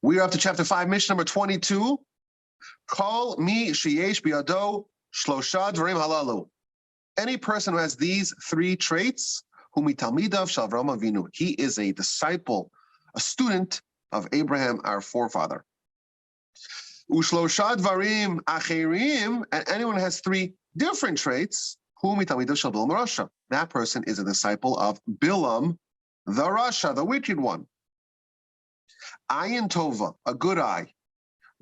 We are up to chapter 5, Mishnah number 22. Call mi sheyesh biyado shlosha dvarim halalu. Any person who has these three traits, humi talmidav shel Avraham Avinu, he is a disciple, a student of Abraham, our forefather. Ushlosha dvarim acherim, and anyone who has three different traits, humi talmidav shel Bilam Rasha. That person is a disciple of Bilam, the Rasha, the wicked one. Ayin tova, a good eye.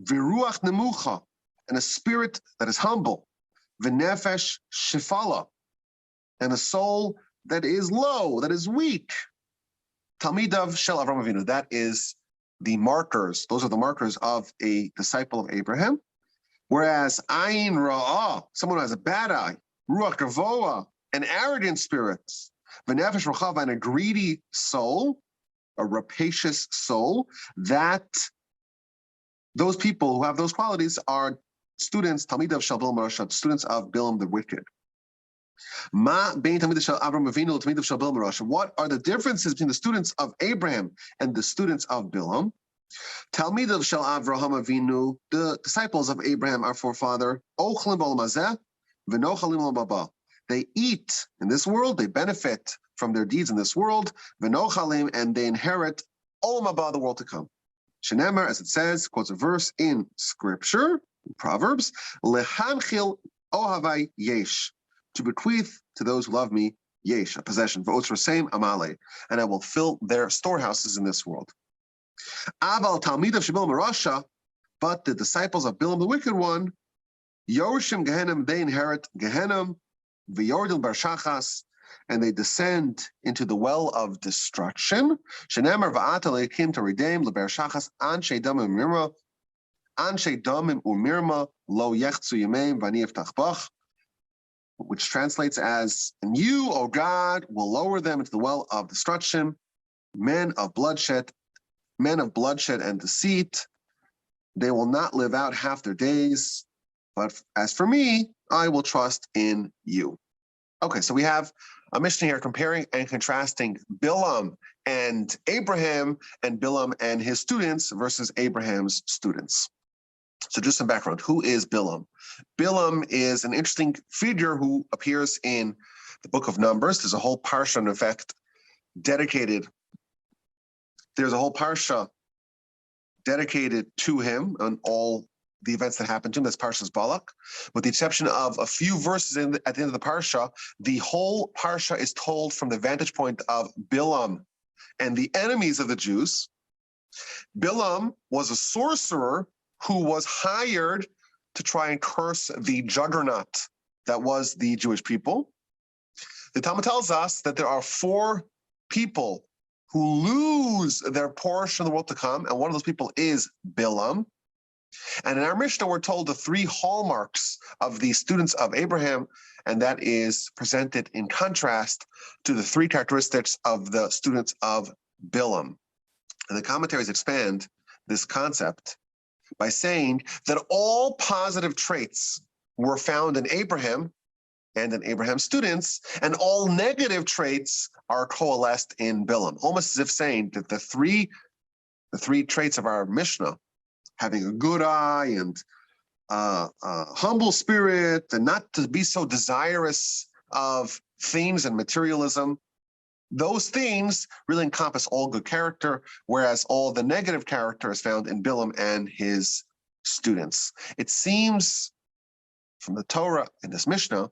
Viruach nemucha, and a spirit that is humble. V'nefesh shifala, and a soul that is low, that is weak. Talmidav shel Avraham Avinu, that is the markers. Those are the markers of a disciple of Abraham. Whereas ayin ra'ah, someone who has a bad eye. Ruach gavoa, an arrogant spirit. V'nefesh rachava, and a greedy soul, a rapacious soul. That those people who have those qualities are students, Talmidav shel Bilam Rasha, students of Bilam the wicked. Ma bein Talmidav shel Avraham Avinu, Talmidav shel Bilam Rasha. What are the differences between the students of Abraham and the students of Bilam? Talmidav shel Avraham Avinu, the disciples of Abraham, our forefather, ochlim b'olam hazeh v'nochalim l'olam haba. They eat in this world, they benefit from their deeds in this world, v'nochalim, and they inherit olam haba, the world to come. Shenemar, as it says, quotes a verse in Scripture, in Proverbs, lehanchil ohavai yesh, to bequeath to those who love me, yesh, a possession, v'otzrosem amale, and I will fill their storehouses in this world. Aval talmidav shebilam Rasha, but the disciples of Bilam the wicked one, yorshim gehenim, they inherit gehenim, v'yordil barshachas, and they descend into the well of destruction. Shenemar va'ata leikim to redeem lebershachas anshe damim umirma, anshe damim umirma lo yechzu yameim v'ani eftach bach, which translates as, and you, O God, will lower them into the well of destruction, men of bloodshed and deceit. They will not live out half their days, but as for me, I will trust in you. Okay, so we have a Mishnah here comparing and contrasting Bilam and Abraham, and Bilam and his students versus Abraham's students. So just some background. Who is Bilam? Bilam is an interesting figure who appears in the book of Numbers. There's a whole parsha, in effect, dedicated. There's a whole parsha dedicated to him and all the events that happened to him. That's Parshas Balak. With the exception of a few verses at the end of the parsha, the whole parsha is told from the vantage point of Bilam and the enemies of the Jews. Bilam was a sorcerer who was hired to try and curse the juggernaut that was the Jewish people. The Talmud tells us that there are 4 people who lose their portion of the world to come, and one of those people is Bilam. And in our Mishnah, we're told the 3 hallmarks of the students of Abraham, and that is presented in contrast to the 3 characteristics of the students of Bilam. And the commentaries expand this concept by saying that all positive traits were found in Abraham and in Abraham's students, and all negative traits are coalesced in Bilam, almost as if saying that the three traits of our Mishnah, having a good eye and humble spirit, and not to be so desirous of things and materialism, those things really encompass all good character, whereas all the negative character is found in Bilam and his students. It seems from the Torah in this Mishnah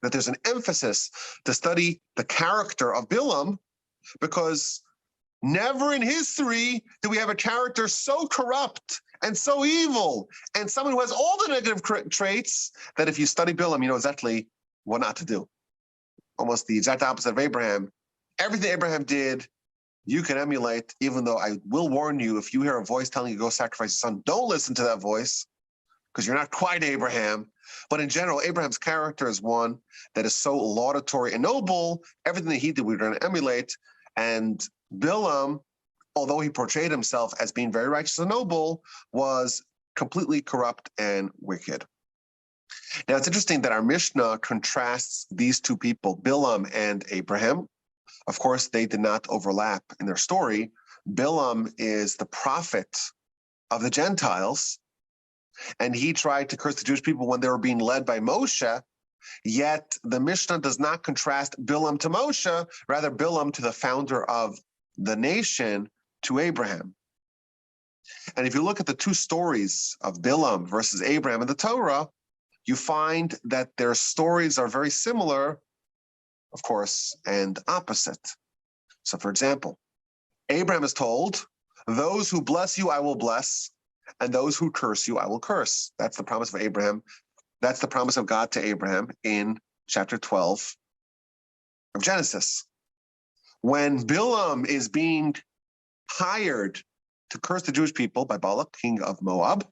that there's an emphasis to study the character of Bilam, because never in history do we have a character so corrupt and so evil, and someone who has all the negative traits that if you study Bilam, you know exactly what not to do. Almost the exact opposite of Abraham. Everything Abraham did, you can emulate, even though I will warn you, if you hear a voice telling you to go sacrifice your son, don't listen to that voice, because you're not quite Abraham. But in general, Abraham's character is one that is so laudatory and noble. Everything that he did, we're going to emulate. And Bilam, although he portrayed himself as being very righteous and noble, was completely corrupt and wicked. Now, it's interesting that our Mishnah contrasts these 2 people, Bilam and Abraham. Of course, they did not overlap in their story, Bilam is the prophet of the Gentiles, and he tried to curse the Jewish people when they were being led by Moshe. Yet the Mishnah does not contrast Bilam to Moshe, rather Bilam to the founder of the nation, to Abraham. And if you look at the two stories of Bilam versus Abraham in the Torah, you find that their stories are very similar, of course, and opposite. So, for example, Abraham is told, those who bless you, I will bless, and those who curse you, I will curse. That's the promise of Abraham. That's the promise of God to Abraham in chapter 12 of Genesis. When Bilam is being hired to curse the Jewish people by Balak, king of Moab,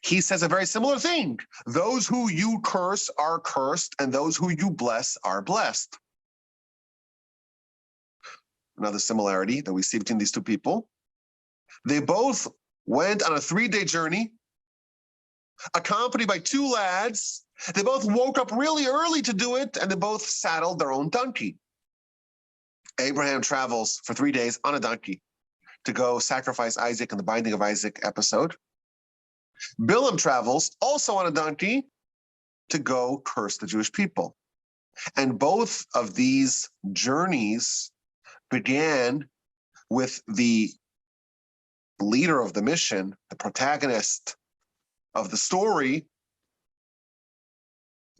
he says a very similar thing. Those who you curse are cursed, and those who you bless are blessed. Another similarity that we see between these two people. They both went on a 3-day journey, accompanied by 2 lads. They both woke up really early to do it, and they both saddled their own donkey. Abraham travels for 3 days on a donkey to go sacrifice Isaac in the Binding of Isaac episode. Bilam travels also on a donkey to go curse the Jewish people. And both of these journeys began with the leader of the mission, the protagonist of the story,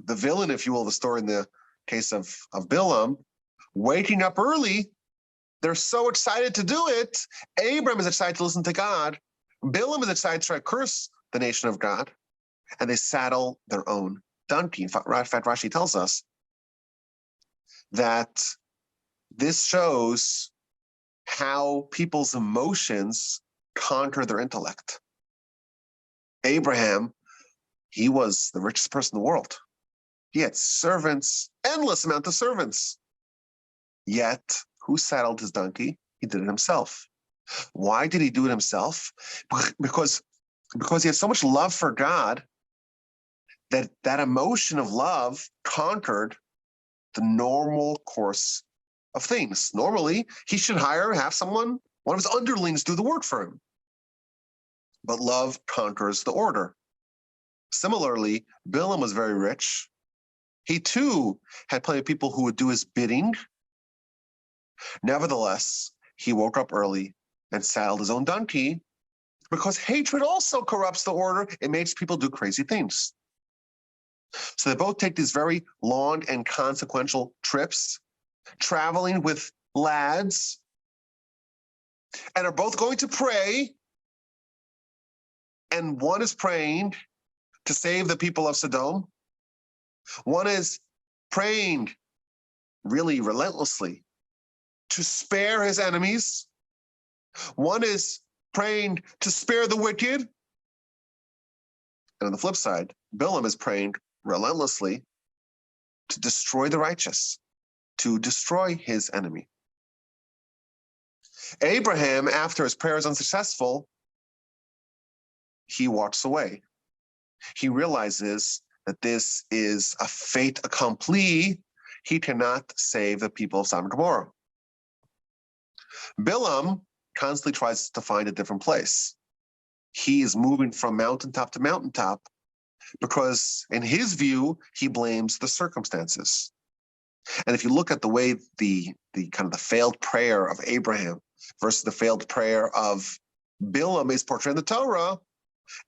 the villain, if you will, the story in the case of Bilam, waking up early. They're so excited to do it. Abraham is excited to listen to God. Bilam is excited to try to curse the nation of God. And they saddle their own donkey. In fact, Rashi tells us that this shows how people's emotions conquer their intellect. Abraham, he was the richest person in the world. He had servants, endless amount of servants. Yet, who saddled his donkey? He did it himself. Why did he do it himself? Because he had so much love for God that that emotion of love conquered the normal course of things. Normally, he should have someone, one of his underlings, do the work for him. But love conquers the order. Similarly, Bilam was very rich. He too had plenty of people who would do his bidding. Nevertheless, he woke up early and saddled his own donkey, because hatred also corrupts the order. It makes people do crazy things. So they both take these very long and consequential trips, traveling with lads, and are both going to pray. And one is praying to save the people of Sodom. One is praying really relentlessly to spare his enemies. One is praying to spare the wicked. And on the flip side, Bilam is praying relentlessly to destroy the righteous, to destroy his enemy. Abraham, after his prayer is unsuccessful, he walks away. He realizes that this is a fait accompli. He cannot save the people of Sodom and Gomorrah. Bilam constantly tries to find a different place. He is moving from mountaintop to mountaintop because, in his view, he blames the circumstances. And if you look at the way the kind of the failed prayer of Abraham versus the failed prayer of Bilam is portrayed in the Torah,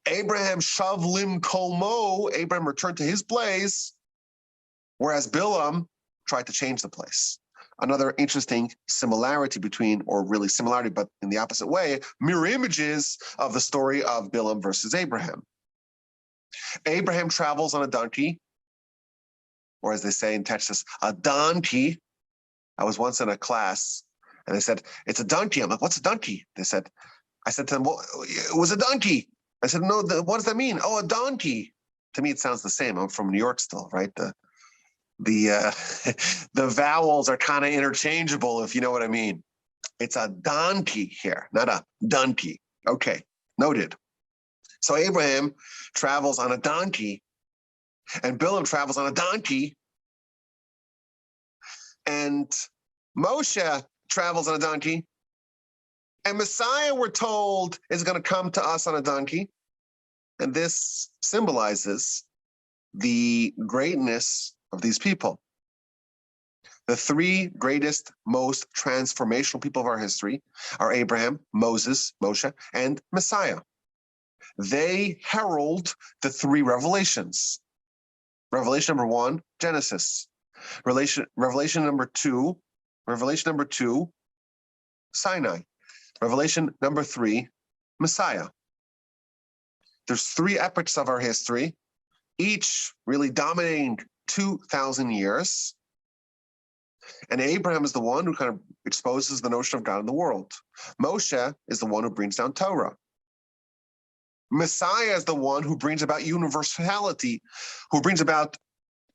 Abraham shav limkomo, Abraham returned to his place, whereas Bilam tried to change the place. Another interesting similarity between, or really similarity, but in the opposite way, mirror images of the story of Bilam versus Abraham. Abraham travels on a donkey, or as they say in Texas, a donkey. I was once in a class, and they said, "It's a donkey." I'm like, "What's a donkey?" I said to them, "Well, it was a donkey." I said, "No, what does that mean?" "Oh, a donkey." To me, it sounds the same. I'm from New York still, right? The vowels are kind of interchangeable, if you know what I mean. It's a donkey here, not a donkey. Okay, noted. So Abraham travels on a donkey, and Bilam travels on a donkey, and Moshe travels on a donkey, And Messiah, we're told, is going to come to us on a donkey. And this symbolizes the greatness of these people. The three greatest, most transformational people of our history are Abraham, Moses, Moshe, and Messiah. They herald the three revelations. Revelation number 1, Genesis. Revelation number 2, Sinai. Revelation number 3, Messiah. There's three epochs of our history, each really dominating 2,000 years. And Abraham is the one who kind of exposes the notion of God in the world. Moshe is the one who brings down Torah. Messiah is the one who brings about universality,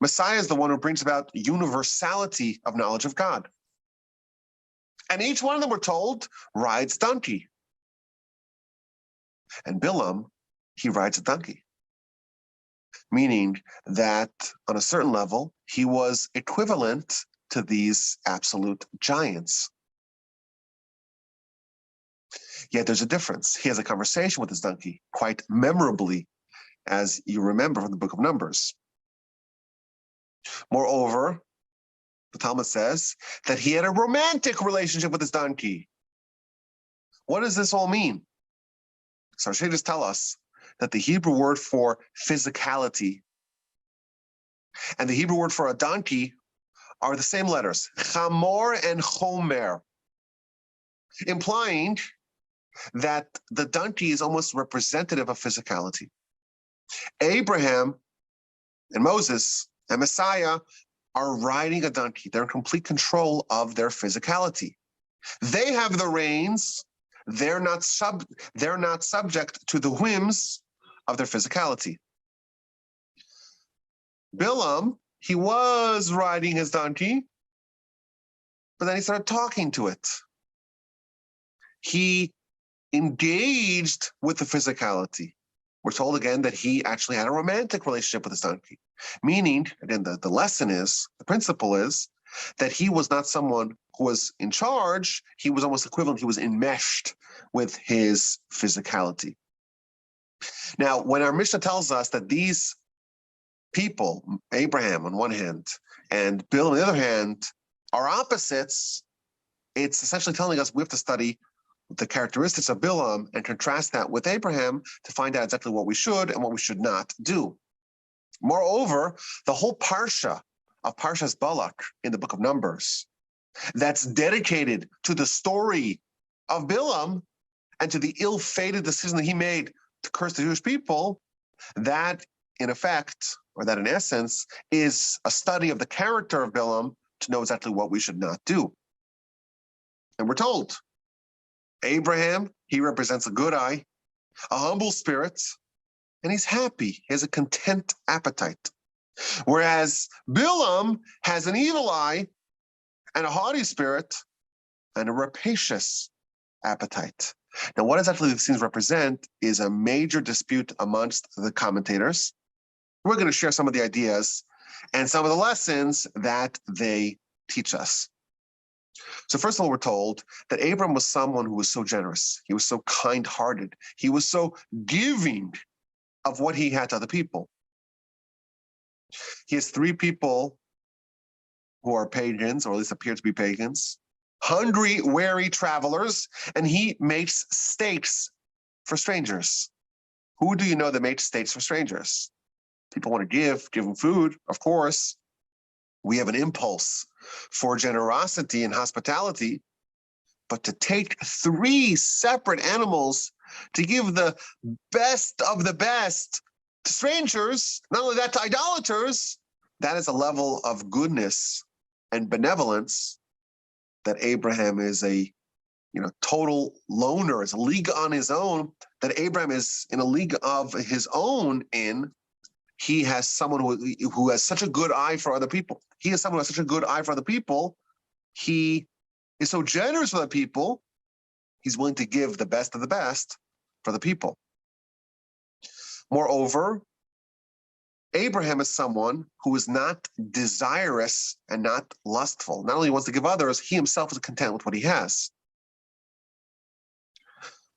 Messiah is the one who brings about universality of knowledge of God. And each one of them, we're told, rides donkey. And Bilam, he rides a donkey. Meaning that on a certain level, he was equivalent to these absolute giants. Yet there's a difference. He has a conversation with his donkey, quite memorably, as you remember from the book of Numbers. Moreover, the Talmud says that he had a romantic relationship with his donkey. What does this all mean? So our sages tell us that the Hebrew word for physicality and the Hebrew word for a donkey are the same letters, chamor and chomer, implying that the donkey is almost representative of physicality. Abraham and Moses and Messiah are riding a donkey. They're in complete control of their physicality. They have the reins. They're not subject to the whims of their physicality. Bilam, he was riding his donkey, but then he started talking to it. He engaged with the physicality. We're told again that he actually had a romantic relationship with his donkey. Meaning, again, the lesson is, the principle is, that he was not someone who was in charge. He was almost equivalent. He was enmeshed with his physicality. Now, when our Mishnah tells us that these people, Abraham on one hand and Bill on the other hand, are opposites, it's essentially telling us we have to study the characteristics of Bilam and contrast that with Abraham to find out exactly what we should and what we should not do. Moreover, the whole parsha of Parshas Balak in the book of Numbers, that's dedicated to the story of Bilam and to the ill-fated decision that he made to curse the Jewish people, that in effect, or that in essence, is a study of the character of Bilam to know exactly what we should not do. And we're told, Abraham, he represents a good eye, a humble spirit, and he's happy. He has a content appetite. Whereas Bilam has an evil eye and a haughty spirit and a rapacious appetite. Now, what exactly these things represent is a major dispute amongst the commentators. We're going to share some of the ideas and some of the lessons that they teach us. So first of all, we're told that Abram was someone who was so generous. He was so kind-hearted. He was so giving of what he had to other people. He has three people who are pagans, or at least appear to be pagans, hungry, weary travelers, and he makes steaks for strangers. Who do you know that makes steaks for strangers? People want to give them food, of course. We have an impulse for generosity and hospitality, but to take three separate animals to give the best of the best to strangers, not only that, to idolaters, that is a level of goodness and benevolence that Abraham is a total loner, is a league on his own, that Abraham is in a league of his own in. He has someone who has such a good eye for other people. He is someone who has such a good eye for other people. He is so generous for the people. He's willing to give the best of the best for the people. Moreover, Abraham is someone who is not desirous and not lustful. Not only wants to give others, he himself is content with what he has.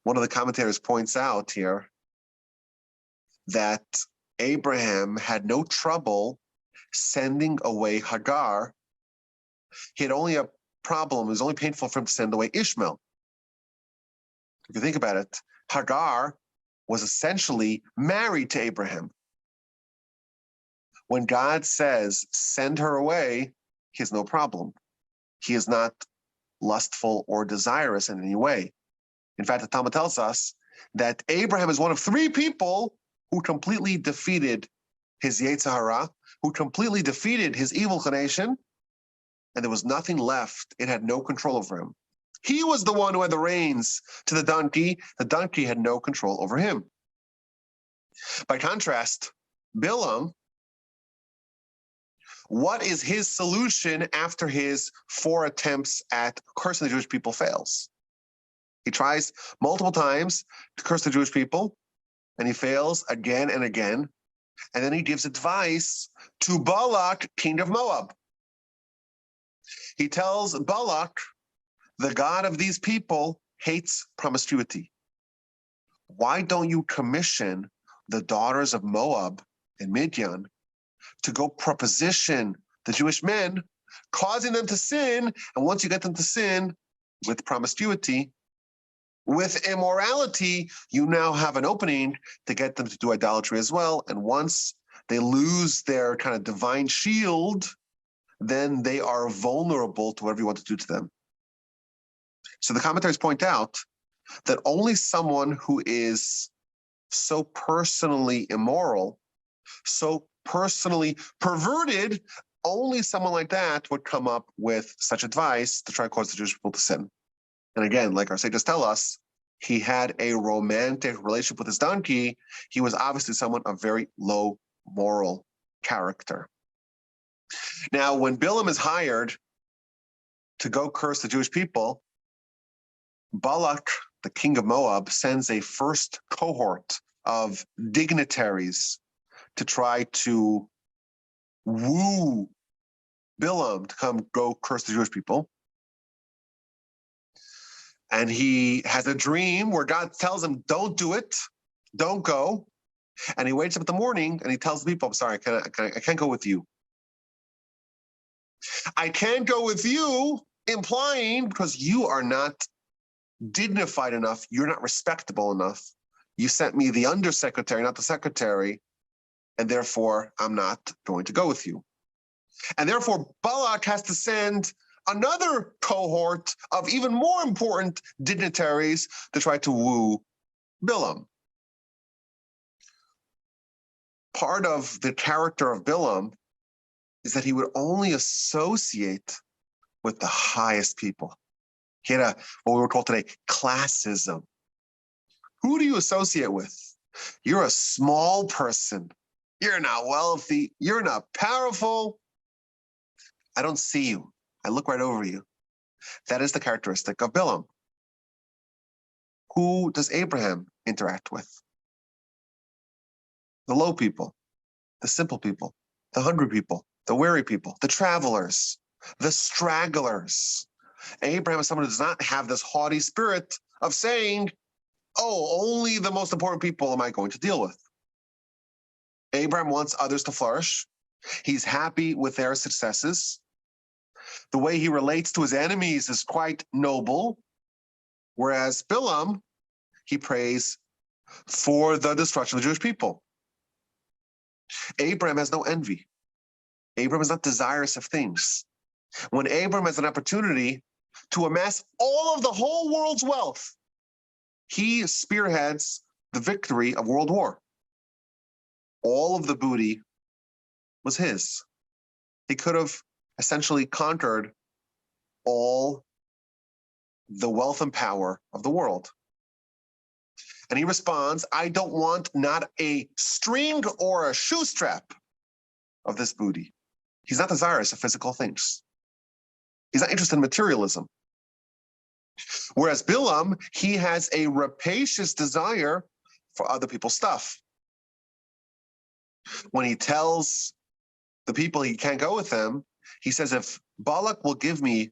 One of the commentators points out here that Abraham had no trouble sending away Hagar. He had only a problem, it was only painful for him to send away Ishmael. If you think about it, Hagar was essentially married to Abraham. When God says, send her away, he has no problem. He is not lustful or desirous in any way. In fact, the Talmud tells us that Abraham is one of 3 people who completely defeated his Yetzer Hara, who completely defeated his evil inclination, and there was nothing left. It had no control over him. He was the one who had the reins to the donkey. The donkey had no control over him. By contrast, Bilam, what is his solution after his 4 attempts at cursing the Jewish people fails? He tries multiple times to curse the Jewish people, and he fails again and again. And then he gives advice to Balak, king of Moab. He tells Balak, the God of these people hates promiscuity. Why don't you commission the daughters of Moab and Midian to go proposition the Jewish men, causing them to sin, and once you get them to sin with promiscuity, with immorality, you now have an opening to get them to do idolatry as well. And once they lose their kind of divine shield, then they are vulnerable to whatever you want to do to them. So the commentaries point out that only someone who is so personally immoral, so personally perverted, only someone like that would come up with such advice to try to cause the Jewish people to sin. And again, like our sages tell us, he had a romantic relationship with his donkey. He was obviously someone of very low moral character. Now, when Bilam is hired to go curse the Jewish people, Balak, the king of Moab, sends a first cohort of dignitaries to try to woo Bilam to come go curse the Jewish people. And he has a dream where God tells him, don't do it, don't go. And he wakes up in the morning and he tells the people, I'm sorry, I can't go with you. I can't go with you, implying because you are not dignified enough, you're not respectable enough. You sent me the undersecretary, not the secretary, and therefore I'm not going to go with you. And therefore Balak has to send another cohort of even more important dignitaries to try to woo Bilam. Part of the character of Bilam is that he would only associate with the highest people. He had what we would call today classism. Who do you associate with? You're a small person. You're not wealthy. You're not powerful. I don't see you. I look right over you. That is the characteristic of Bilam. Who does Abraham interact with? The low people, the simple people, the hungry people, the weary people, the travelers, the stragglers. Abraham is someone who does not have this haughty spirit of saying, oh, only the most important people am I going to deal with. Abraham wants others to flourish. He's happy with their successes. The way he relates to his enemies is quite noble, whereas Bilam, he prays for the destruction of the Jewish people. Abraham has no envy. Abraham is not desirous of things. When Abraham has an opportunity to amass all of the whole world's wealth, he spearheads the victory of World War. All of the booty was his. He could have essentially conquered all the wealth and power of the world. And he responds, I don't want not a string or a shoe strap of this booty. He's not desirous of physical things. He's not interested in materialism. Whereas Bilam, he has a rapacious desire for other people's stuff. When he tells the people he can't go with them, he says, if Balak will give me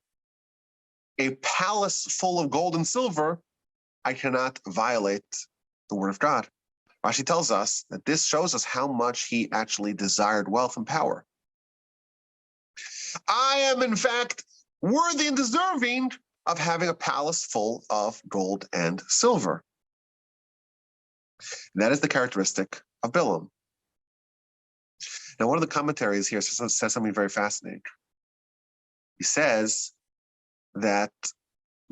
a palace full of gold and silver, I cannot violate the word of God. Rashi tells us that this shows us how much he actually desired wealth and power. I am, in fact, worthy and deserving of having a palace full of gold and silver. And that is the characteristic of Bilam. Now, one of the commentaries here says something very fascinating. He says that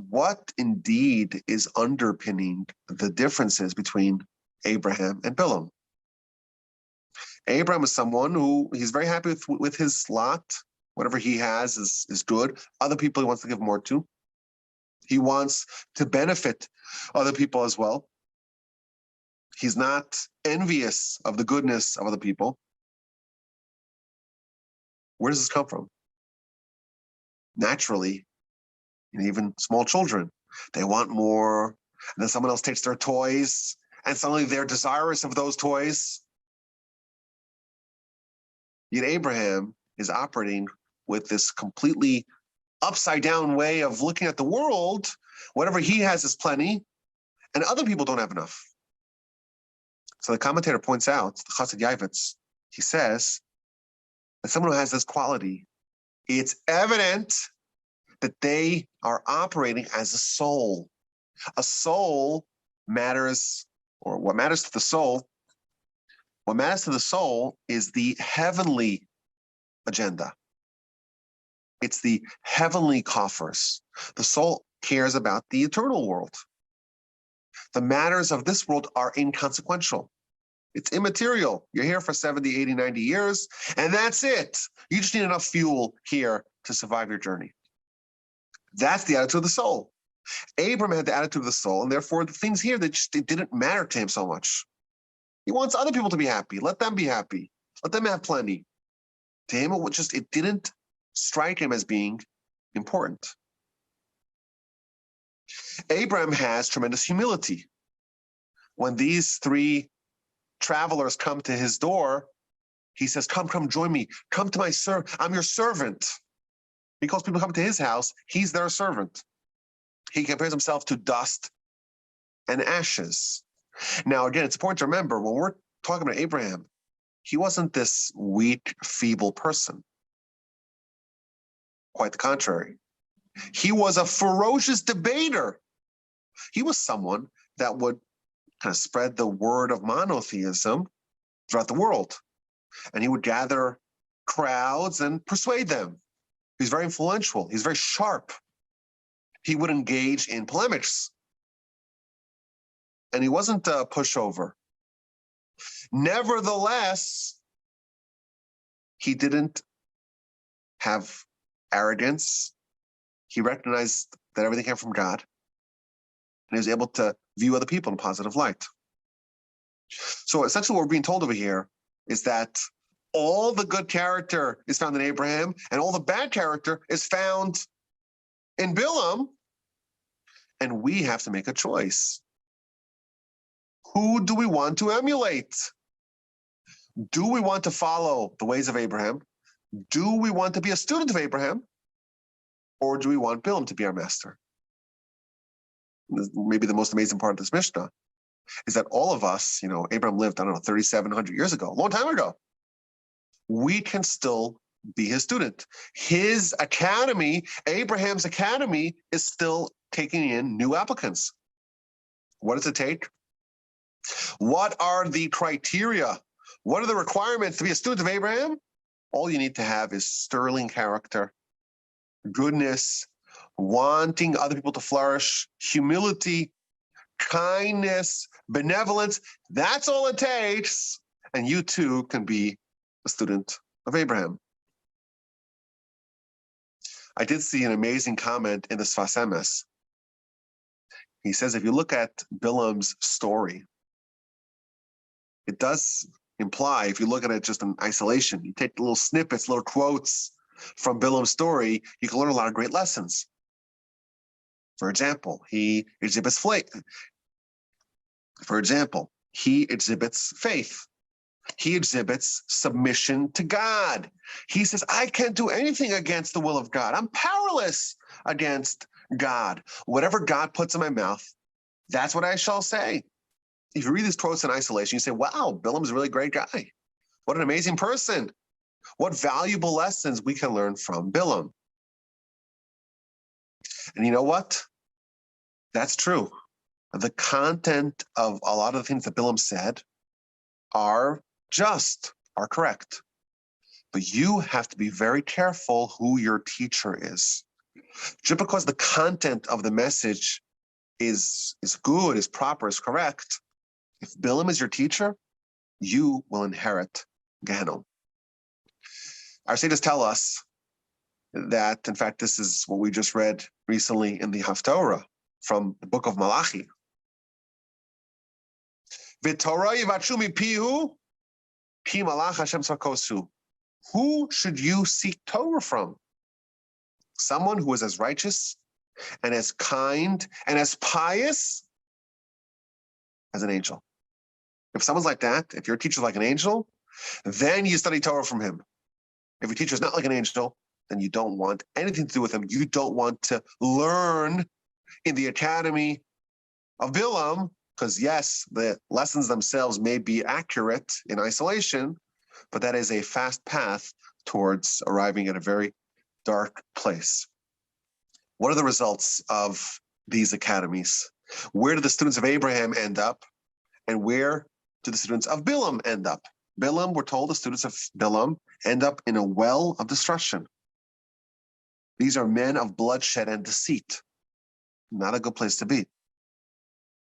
what indeed is underpinning the differences between Abraham and Bilam. Abraham is someone who he's very happy with his lot. Whatever he has is good. Other people he wants to give more to. He wants to benefit other people as well. He's not envious of the goodness of other people. Where does this come from? Naturally, even small children, they want more, and then someone else takes their toys, and suddenly they're desirous of those toys. Yet Abraham is operating with this completely upside down way of looking at the world. Whatever he has is plenty, and other people don't have enough. So the commentator points out, the Chassid Yavitz, he says that someone who has this quality, it's evident that they are operating as a soul. A soul matters, or what matters to the soul, what matters to the soul is the heavenly agenda. It's the heavenly coffers. The soul cares about the eternal world. The matters of this world are inconsequential. It's immaterial. You're here for 70, 80, 90 years, and that's it. You just need enough fuel here to survive your journey. That's the attitude of the soul. Abram had the attitude of the soul, and therefore the things here, it didn't matter to him so much. He wants other people to be happy. Let them be happy. Let them have plenty. To him, it didn't strike him as being important. Abram has tremendous humility. When these three travelers come to his door, he says, come, join me. Come to my servant. I'm your servant. Because people come to his house, he's their servant. He compares himself to dust and ashes. Now, again, it's important to remember, when we're talking about Abraham, he wasn't this weak, feeble person. Quite the contrary. He was a ferocious debater. He was someone that would kind of spread the word of monotheism throughout the world. And he would gather crowds and persuade them. He's very influential. He's very sharp. He would engage in polemics. And he wasn't a pushover. Nevertheless, he didn't have arrogance. He recognized that everything came from God. And he was able to view other people in a positive light. So essentially what we're being told over here is that all the good character is found in Abraham, and all the bad character is found in Bilam. And we have to make a choice. Who do we want to emulate? Do we want to follow the ways of Abraham? Do we want to be a student of Abraham? Or do we want Bilam to be our master? Maybe the most amazing part of this Mishnah is that all of us, Abraham lived, 3,700 years ago, a long time ago. We can still be his student. His academy, Abraham's academy, is still taking in new applicants. What does it take? What are the criteria? What are the requirements to be a student of Abraham? All you need to have is sterling character, goodness, wanting other people to flourish, humility, kindness, benevolence. That's all it takes. And you too can be a student of Abraham. I did see an amazing comment in the Sfas Emes. He says, if you look at Bilam's story, it does imply, if you look at it just in isolation, you take little snippets, little quotes from Bilam's story, you can learn a lot of great lessons. For example, he exhibits faith. He exhibits submission to God. He says, I can't do anything against the will of God. I'm powerless against God. Whatever God puts in my mouth, That's what I shall say. If you read these quotes in isolation, you say, wow, Bilam's a really great guy. What an amazing person. What valuable lessons we can learn from Bilam. And you know what? That's true. The content of a lot of the things that Bilam said are just, are correct. But you have to be very careful who your teacher is. Just because the content of the message is good, is proper, is correct, if Bilam is your teacher, you will inherit Gehenna. Our sages tell us that, in fact, this is what we just read recently in the Haftorah from the book of Malachi. V'torah yivatshu mipihu, pi malach Hashem sarkosu. Who should you seek Torah from? Someone who is as righteous and as kind and as pious as an angel. If someone's like that, if your teacher's like an angel, then you study Torah from him. If your teacher's not like an angel, then you don't want anything to do with him. You don't want to learn in the academy of Bilam, because yes, the lessons themselves may be accurate in isolation, but that is a fast path towards arriving at a very dark place. What are the results of these academies? Where do the students of Abraham end up? And where do the students of Bilam end up? Bilam, we're told the students of Bilam end up in a well of destruction. These are men of bloodshed and deceit. Not a good place to be.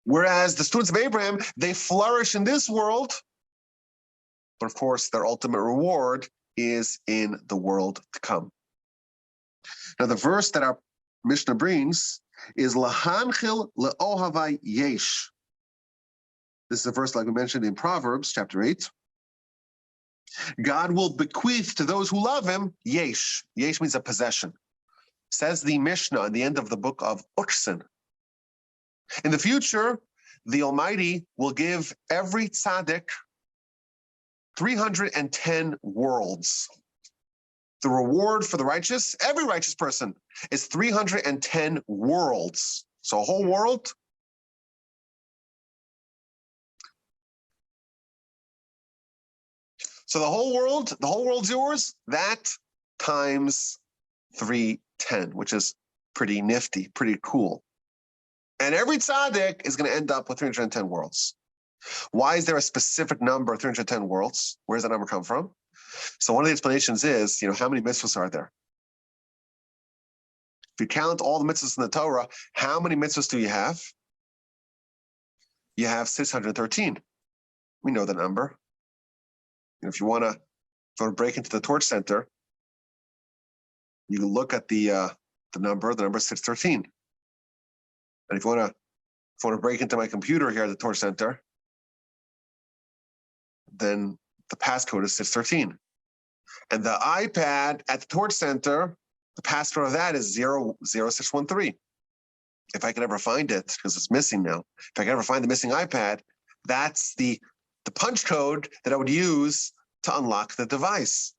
Whereas the students of Abraham, they flourish in this world, but of course their ultimate reward is in the world to come. Now the verse that our Mishnah brings is Lahanchil le'ohavai yesh. This is a verse like we mentioned in Proverbs chapter 8. God will bequeath to those who love him yesh. Yesh means a possession. Says the Mishnah at the end of the book of Uksin. In the future, the Almighty will give every tzaddik 310 worlds. The reward for the righteous, every righteous person, is 310 worlds. So a whole world. So the whole world's yours. That times 310, which is pretty nifty, pretty cool. And every tzaddik is going to end up with 310 worlds. Why is there a specific number, 310 worlds? Where does that number come from? So one of the explanations is, how many mitzvahs are there? If you count all the mitzvahs in the Torah, how many mitzvahs do you have? You have 613. We know the number. If you want to break into the torch center, you can look at the number is 613. And if you want to break into my computer here at the torch center, then the passcode is 613. And the iPad at the torch center, the passcode of that is 00613. If I can ever find it, because it's missing now, if I can ever find the missing iPad, that's the punch code that I would use to unlock the device.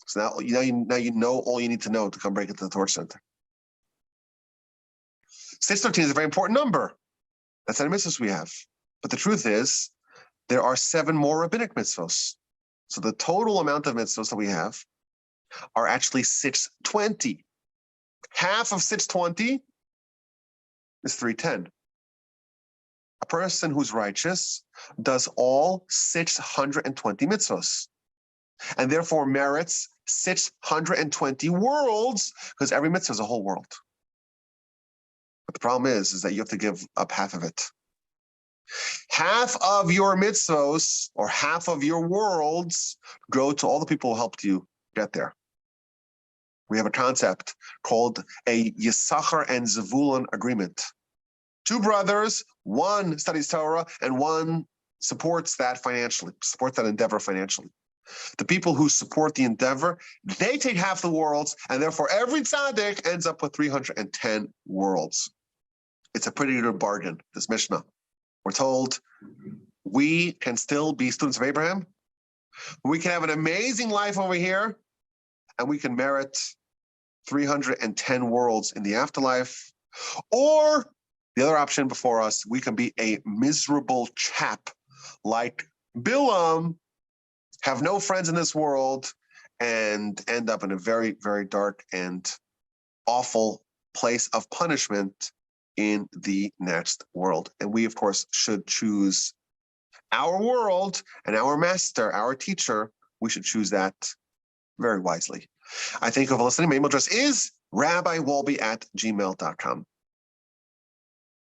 So now you know all you need to know to come break into the torch center. 613 is a very important number. That's how many mitzvahs we have. But the truth is, there are 7 more rabbinic mitzvahs. So the total amount of mitzvahs that we have are actually 620. Half of 620 is 310. A person who's righteous does all 620 mitzvahs and therefore merits 620 worlds, because every mitzvah is a whole world. But the problem is that you have to give up half of it. Half of your mitzvos, or half of your worlds, go to all the people who helped you get there. We have a concept called a Yisachar and Zevulun agreement. 2 brothers, one studies Torah, and one supports that endeavor financially. The people who support the endeavor, they take half the worlds, and therefore every tzaddik ends up with 310 worlds. It's a pretty good bargain, this Mishnah. We're told we can still be students of Abraham. We can have an amazing life over here, and we can merit 310 worlds in the afterlife. Or The other option before us, we can be a miserable chap like Bilam, have no friends in this world, and end up in a very, very dark and awful place of punishment in the next world. And we, of course, should choose our world and our master, our teacher. We should choose that very wisely. I thank you for listening. My email address is rabbiwolbe@gmail.com.